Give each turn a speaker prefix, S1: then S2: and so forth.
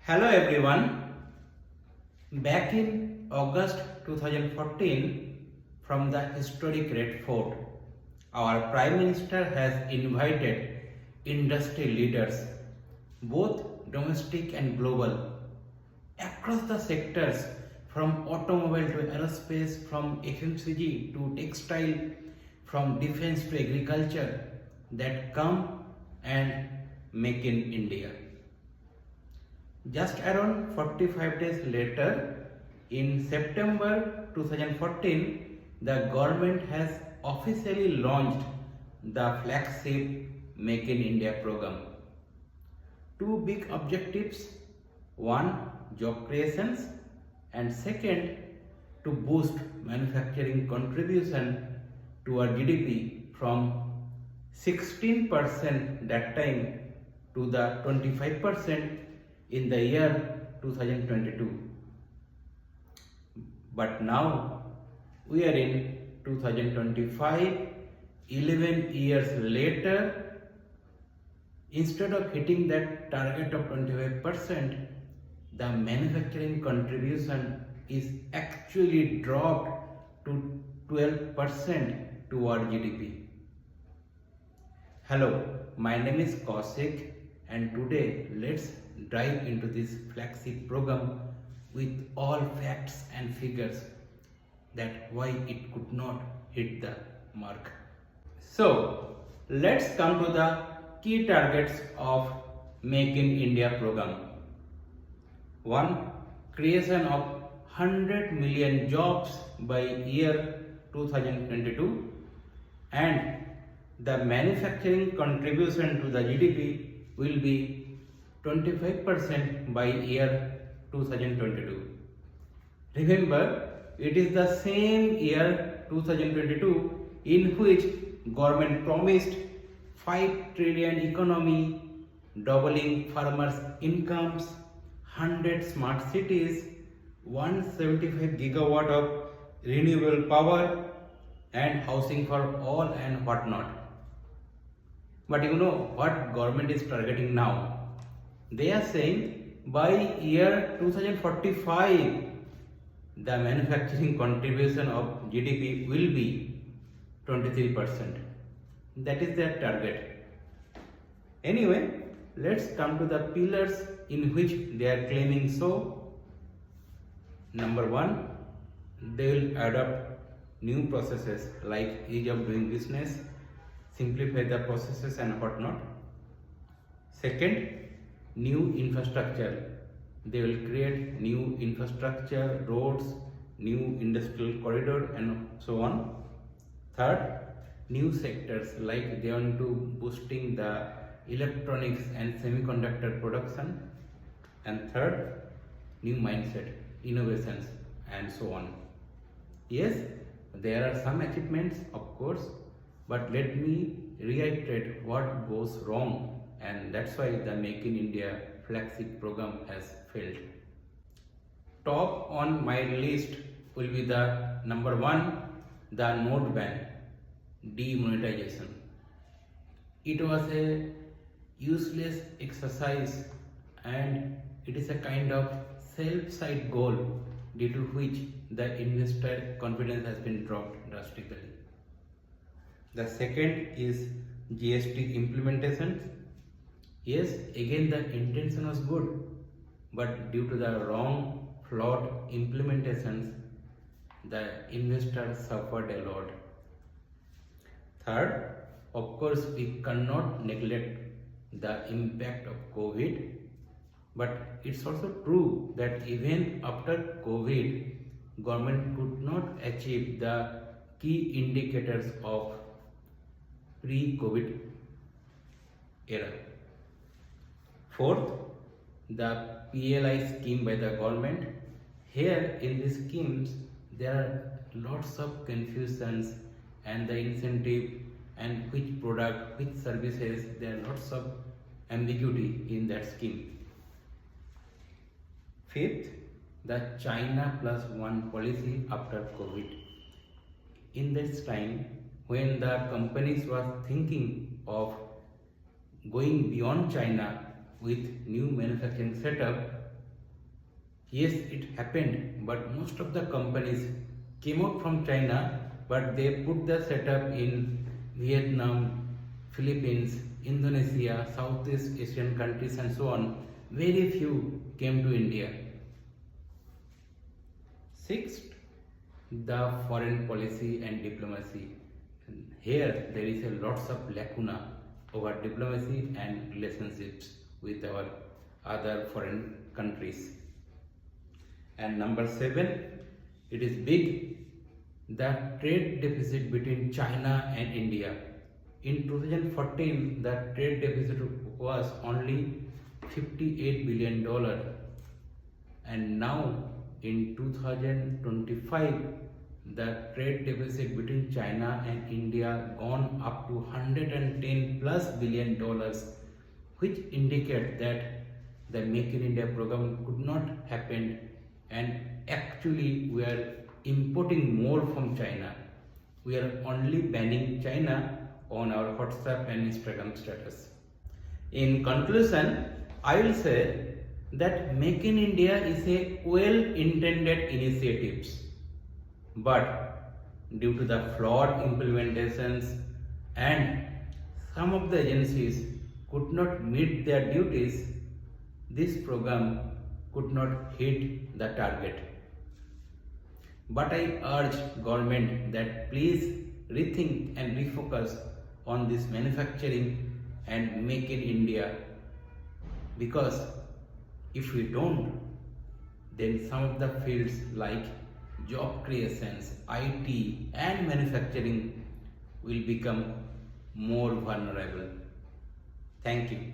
S1: Hello everyone. Back in August 2014, from the historic Red Fort, our Prime Minister has invited industry leaders, both domestic and global, across the sectors from automobile to aerospace, from FMCG to textile, from defense to agriculture, that come and make in India. Just around 45 days later, in September 2014, the government has officially launched the flagship Make in India program. Two big objectives: one, job creations, and second, to boost manufacturing contribution to our GDP from 16% that time to the 25% in the year 2022. But now we are in 2025, 11 years later. Instead of hitting that target of 25%, the manufacturing contribution is actually dropped to 12% to our GDP. Hello, my name is Kaushik, and today let's dive into this flagship program with all facts and figures that why it could not hit the mark. So let's come to the key targets of Make in India program. 1. Creation of 100 million jobs by year 2022, and the manufacturing contribution to the GDP will be 25% by year 2022. Remember, it is the same year 2022 in which government promised 5 trillion economy, doubling farmers' incomes, 100 smart cities, 175 gigawatt of renewable power, and housing for all and whatnot. But you know what government is targeting now? They are saying by year 2045, the manufacturing contribution of GDP will be 23%. That is their target. Anyway, let's come to the pillars in which they are claiming so. Number 1, they will adopt new processes like ease of doing business, simplify the processes and whatnot. Second, new infrastructure. They will create new infrastructure, roads, new industrial corridor and so on. Third, new sectors like they want to boosting the electronics and semiconductor production. And third, new mindset, innovations and so on. Yes, there are some achievements of course, but let me reiterate what goes wrong, and that's why the Make in India flagship program has failed. Top on my list will be the number 1, the note ban, demonetization. It was a useless exercise and it is a kind of self-side goal due to which the investor confidence has been dropped drastically. The second is GST implementation. Yes, again the intention was good, but due to the wrong, flawed implementations, the investors suffered a lot. Third, of course, we cannot neglect the impact of COVID, but it's also true that even after COVID, government could not achieve the key indicators of pre-COVID era. Fourth, the PLI scheme by the government. Here in these schemes, there are lots of confusions and the incentive and which product, which services, there are lots of ambiguity in that scheme. Fifth, the China plus one policy after COVID. In this time, when the companies were thinking of going beyond China with new manufacturing setup, Yes, it happened, but most of the companies came out from China, but they put the setup in Vietnam, Philippines, Indonesia, Southeast Asian countries, and so on. Very few came to India. Sixth, the foreign policy and diplomacy. Here there is a lots of lacuna over diplomacy and relationships with our other foreign countries. And number 7, it is big, the trade deficit between China and India. In 2014, the trade deficit was only $58 billion, and now in 2025, the trade deficit between China and India gone up to $110 plus billion, which indicate that the Make in India program could not happen, and actually we are importing more from China. We are only banning China on our WhatsApp and Instagram status. In conclusion, I will say that Make in India is a well-intended initiative, but due to the flawed implementations and some of the agencies could not meet their duties, this program could not hit the target. But I urge government that please rethink and refocus on this manufacturing and Make in India, because if we don't, then some of the fields like job creations, IT and manufacturing will become more vulnerable. Thank you.